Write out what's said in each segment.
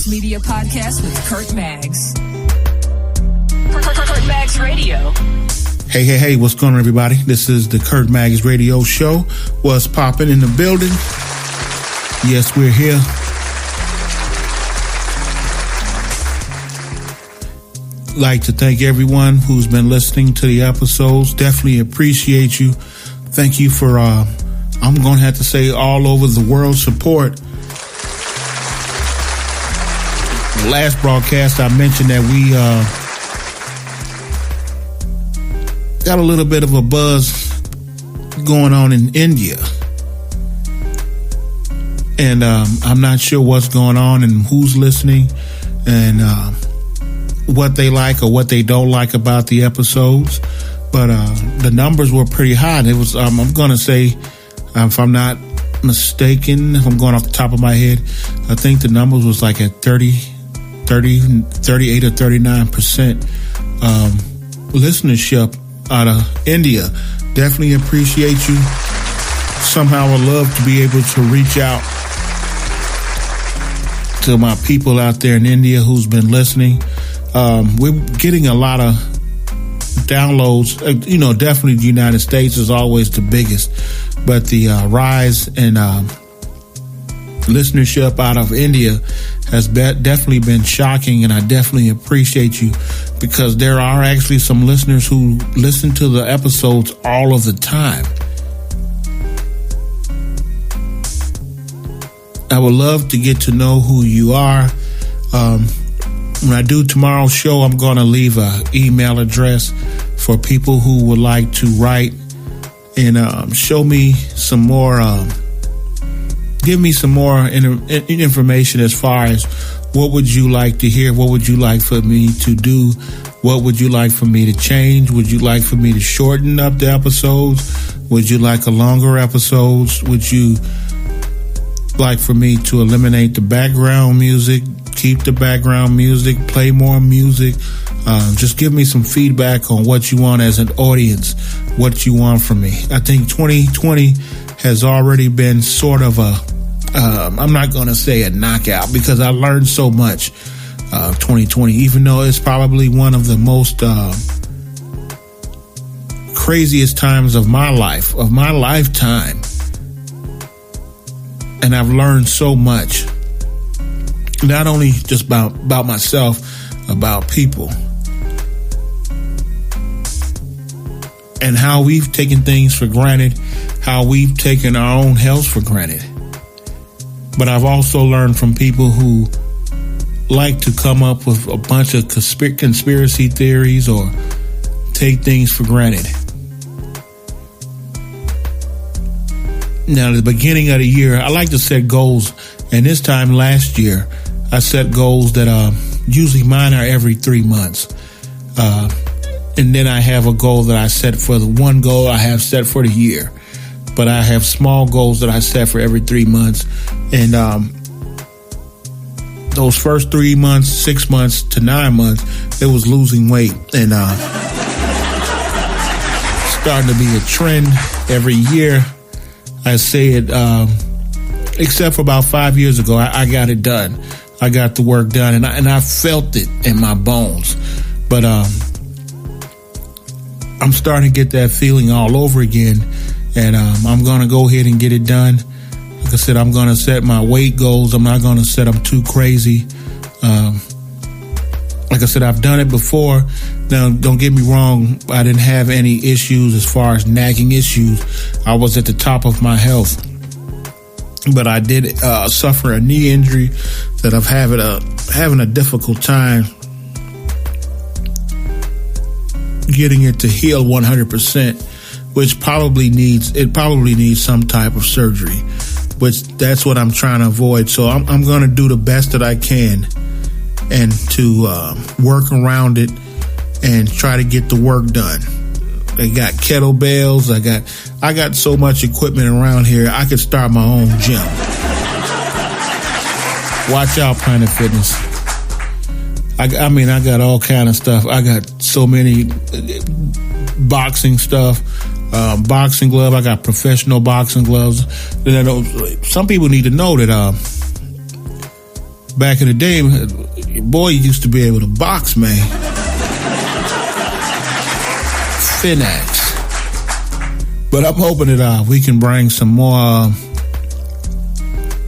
Max Media Podcast with Kurt Maggs. Kurt Maggs Radio. Hey, what's going on, everybody? This is the Kurt Maggs Radio Show. What's popping in the building? Yes, we're here. Like to thank everyone who's been listening to the episodes. Definitely appreciate you. Thank you for, I'm going to have to say, all over the world support. The last broadcast, I mentioned that we got a little bit of a buzz going on in India. And I'm not sure what's going on and who's listening and what they like or what they don't like about the episodes. But the numbers were pretty high. It was, I'm going to say, if I'm not mistaken, if I'm going off the top of my head, I think the numbers was like at 38 or 39% listenership out of India. Definitely appreciate you. Somehow I love to be able to reach out to my people out there in India who's been listening. We're getting a lot of downloads. Definitely the United States is always the biggest, but the rise in listenership out of India has definitely been shocking, and I definitely appreciate you because there are actually some listeners who listen to the episodes all of the time. I would love to get to know who you are. When I do tomorrow's show, I'm going to leave an email address for people who would like to write and show me some more, give me some more information as far as what would you like to hear, what would you like for me to do, what would you like for me to change, would you like for me to shorten up the episodes, would you like a longer episodes, would you like for me to eliminate the background music, keep the background music, play more music. Just give me some feedback on what you want as an audience, what you want from me. I think 2020 has already been sort of I'm not going to say a knockout because I learned so much 2020, even though it's probably one of the most craziest times of my life, of my lifetime. And I've learned so much. Not only just about myself, about people. And how we've taken things for granted, how we've taken our own health for granted. But I've also learned from people who like to come up with a bunch of conspiracy theories or take things for granted. Now, at the beginning of the year, I like to set goals. And this time last year, I set goals that usually mine are every 3 months. And then I have a goal that I set for the one goal I have set for the year. But I have small goals that I set for every 3 months. And those first 3 months, 6 months to 9 months, it was losing weight. And starting to be a trend every year. I say it, except for about 5 years ago, I got it done. I got the work done, and I felt it in my bones. But I'm starting to get that feeling all over again, and I'm going to go ahead and get it done. Like I said, I'm going to set my weight goals. I'm not going to set them too crazy. Like I said, I've done it before. Now, don't get me wrong. I didn't have any issues as far as nagging issues. I was at the top of my health. But I did suffer a knee injury that I'm having a difficult time getting it to heal 100%, which probably needs some type of surgery, which that's what I'm trying to avoid. So I'm going to do the best that I can and to work around it and try to get the work done. I got kettlebells. I got so much equipment around here. I could start my own gym. Watch out, Planet Fitness. I got all kind of stuff. I got so many boxing stuff, boxing glove. I got professional boxing gloves. Some people need to know that Back in the day, boy, you used to be able to box, man. Finax. But I'm hoping that we can bring some more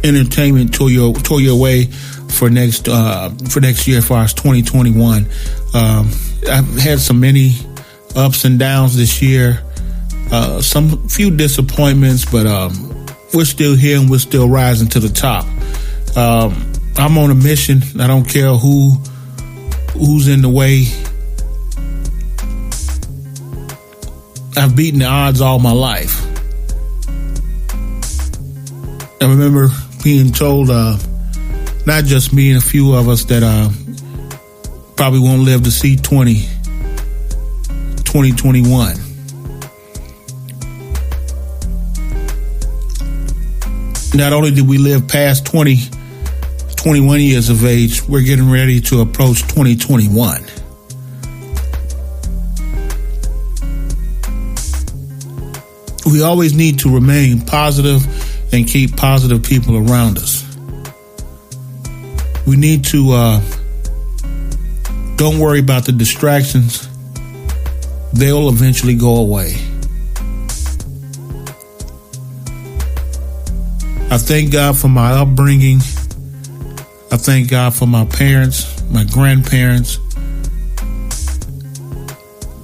entertainment to your way for next year, as far as 2021. I've had so many ups and downs this year, some few disappointments, but we're still here and we're still rising to the top. I'm on a mission. I don't care who's in the way. I've beaten the odds all my life. I remember being told, not just me and a few of us, that probably won't live to see 2021. Not only did we live past 21 years of age, we're getting ready to approach 2021. We always need to remain positive and keep positive people around us. We need to don't worry about the distractions. They'll eventually go away. I thank God for my upbringing. I thank God for my parents, my grandparents,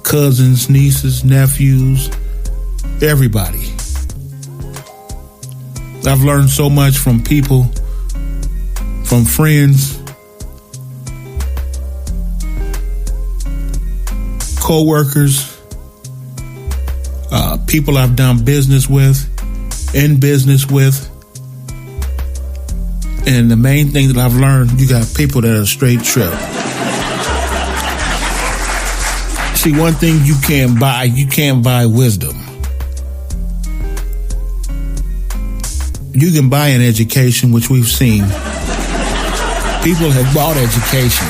cousins, nieces, nephews, everybody. I've learned so much from people, from friends, co-workers, people I've done business with, in business with. And the main thing that I've learned, you got people that are straight trip. See, one thing you can't buy wisdom. You can buy an education, which we've seen. People have bought education,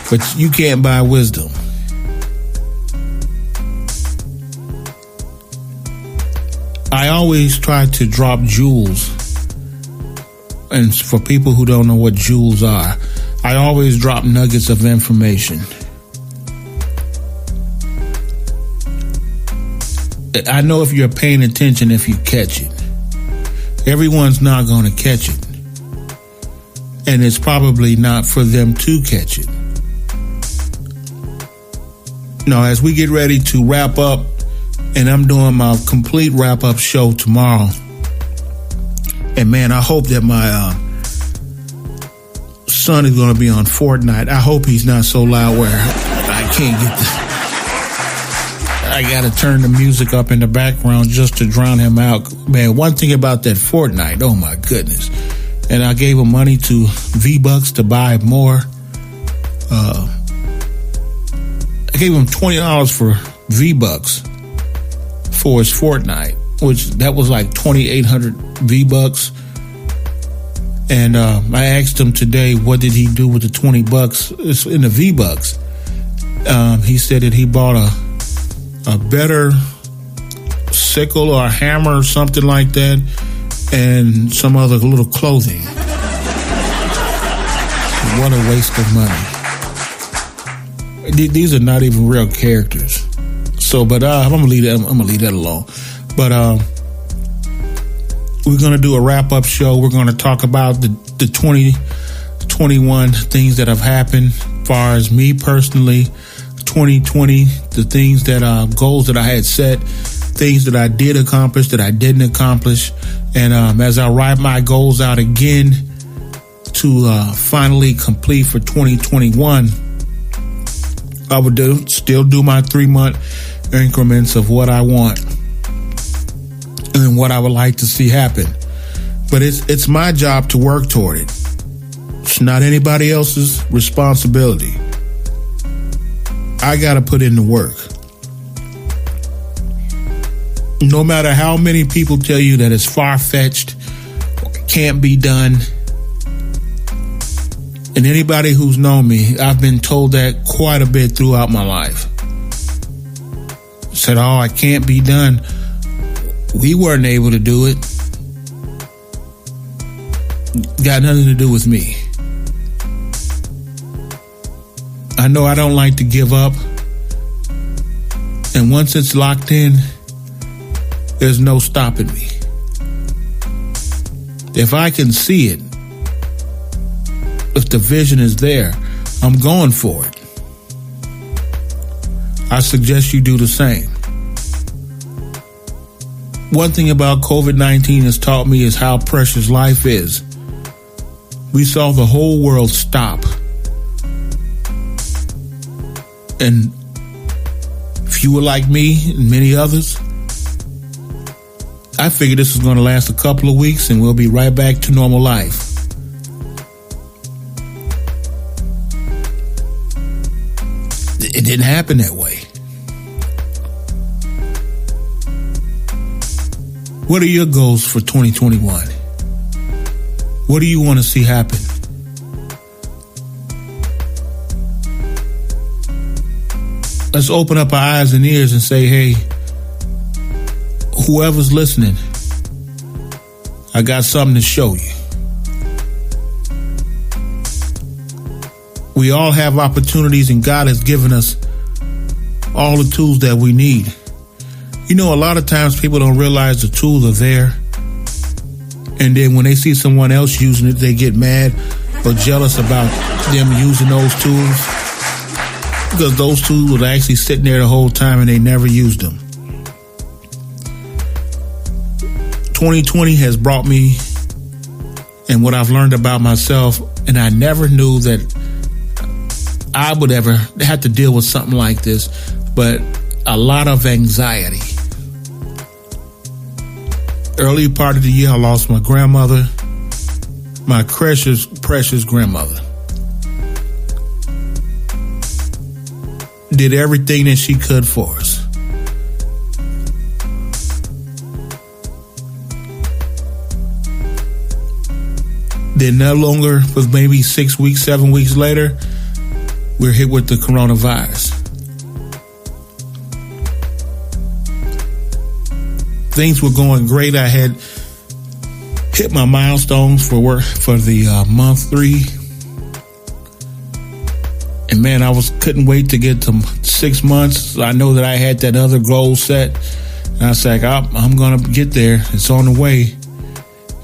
but you can't buy wisdom. I always try to drop jewels. And for people who don't know what jewels are, I always drop nuggets of information. I know if you're paying attention, if you catch it. Everyone's not going to catch it. And it's probably not for them to catch it. Now, as we get ready to wrap up, and I'm doing my complete wrap-up show tomorrow. And man, I hope that my son is going to be on Fortnite. I hope he's not so loud where I can't get I got to turn the music up in the background just to drown him out. Man, one thing about that Fortnite, oh my goodness. And I gave him money to V-Bucks to buy more. I gave him $20 for V-Bucks for his Fortnite, which that was like 2,800 V-Bucks. And I asked him today, what did he do with the $20 in the V-Bucks? He said that he bought a better sickle or a hammer or something like that, and some other little clothing. What a waste of money. These are not even real characters. So, but I'm gonna leave that alone. But we're gonna do a wrap-up show. We're gonna talk about the 2021 things that have happened, as far as me personally. 2020, the things that goals that I had set, things that I did accomplish, that I didn't accomplish, and as I write my goals out again to finally complete for 2021, I would still do my 3-month increments of what I want and what I would like to see happen. But it's my job to work toward it. It's not anybody else's responsibility. I got to put in the work. No matter how many people tell you that it's far-fetched, can't be done. And anybody who's known me, I've been told that quite a bit throughout my life. Said, oh, it can't be done. We weren't able to do it. Got nothing to do with me. I know I don't like to give up. And once it's locked in, there's no stopping me. If I can see it, if the vision is there, I'm going for it. I suggest you do the same. One thing about COVID-19 has taught me is how precious life is. We saw the whole world stop. And if you were like me and many others, I figured this was going to last a couple of weeks and we'll be right back to normal life. It didn't happen that way. What are your goals for 2021? What do you want to see happen? Let's open up our eyes and ears and say, hey, whoever's listening, I got something to show you. We all have opportunities, and God has given us all the tools that we need. You know, a lot of times people don't realize the tools are there. And then when they see someone else using it, they get mad or jealous about them using those tools. Because those tools were actually sitting there the whole time and they never used them. 2020 has brought me and what I've learned about myself, and I never knew that I would ever have to deal with something like this, but a lot of anxiety. Early part of the year, I lost my grandmother, my precious grandmother. Did everything that she could for us. Then no longer, with maybe 6 weeks, 7 weeks later, we're hit with the coronavirus. Things were going great. I had hit my milestones for work for the month 3. And man, couldn't wait to get to 6 months. I know that I had that other goal set. And I was like, I'm going to get there. It's on the way.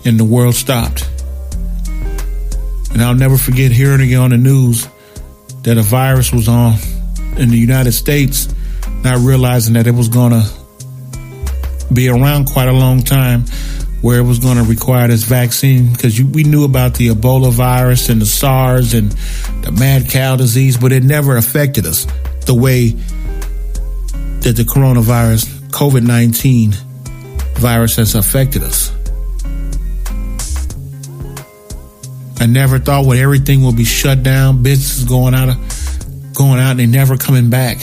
And the world stopped. And I'll never forget hearing on the news that a virus was on in the United States, not realizing that it was going to be around quite a long time, where it was going to require this vaccine, because we knew about the Ebola virus and the SARS and the mad cow disease, but it never affected us the way that the coronavirus, COVID-19 virus, has affected us. I never thought when everything will be shut down, businesses going out and they never coming back.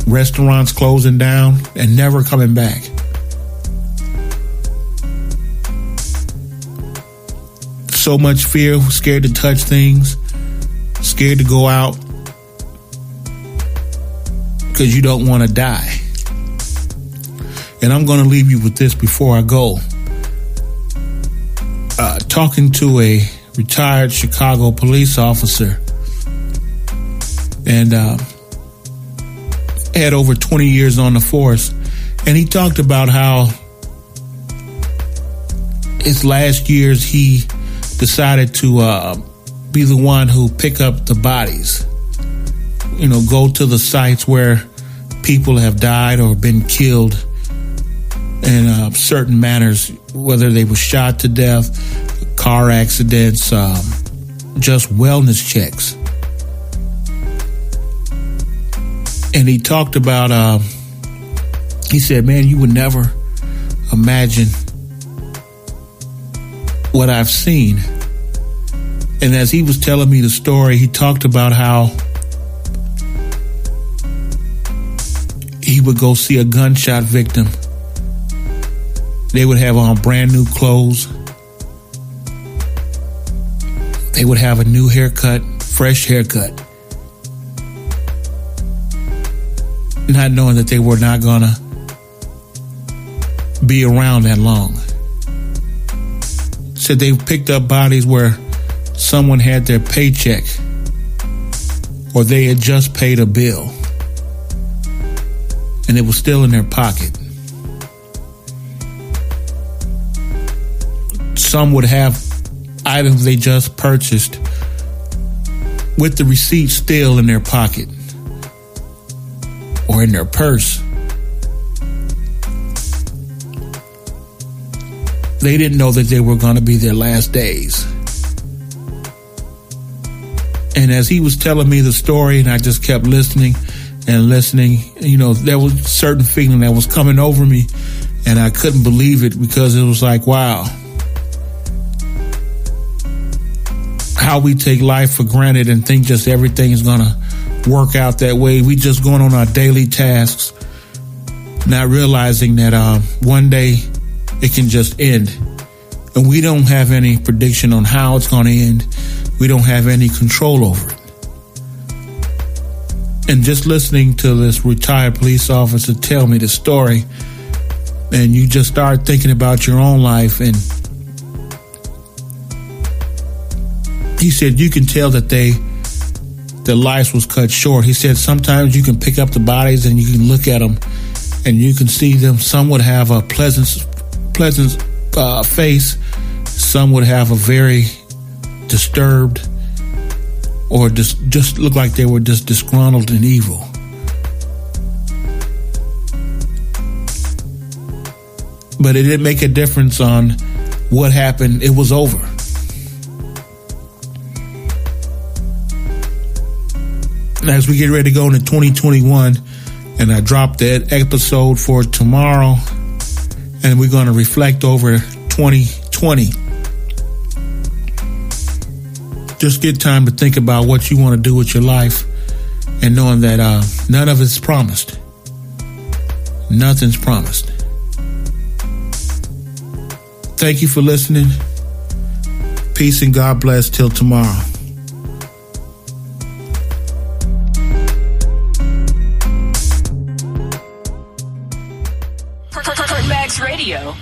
Restaurants closing down and never coming back. So much fear, scared to touch things, scared to go out because you don't want to die. And I'm going to leave you with this before I go. Talking to a retired Chicago police officer, and had over 20 years on the force, and he talked about how his last years he decided to be the one who pick up the bodies, go to the sites where people have died or been killed in certain manners, whether they were shot to death, car accidents, just wellness checks. And he talked about, he said, man, you would never imagine what I've seen. And as he was telling me the story, he talked about how he would go see a gunshot victim. They would have on brand new clothes. They would have a new haircut, fresh haircut. Not knowing that they were not going to be around that long. Said they picked up bodies where someone had their paycheck or they had just paid a bill and it was still in their pocket. Some would have items they just purchased with the receipt still in their pocket or in their purse. They didn't know that they were going to be their last days. And as he was telling me the story, and I just kept listening and listening, there was a certain feeling that was coming over me, and I couldn't believe it, because it was like, wow, how we take life for granted and think just everything is going to work out that way. We just going on our daily tasks, not realizing that one day it can just end. And we don't have any prediction on how it's going to end. We don't have any control over it. And just listening to this retired police officer tell me the story, and you just start thinking about your own life. And he said you can tell that their lives was cut short. He said sometimes you can pick up the bodies and you can look at them and you can see them. Some would have a pleasant face. Some would have a very disturbed, or just look like they were just disgruntled and evil. But it didn't make a difference on what happened. It was over. As we get ready to go into 2021, and I dropped that episode for tomorrow, and we're going to reflect over 2020. Just get time to think about what you want to do with your life, and knowing that none of it's promised. Nothing's promised. Thank you for listening. Peace and God bless till tomorrow. Kurt Maggs Radio.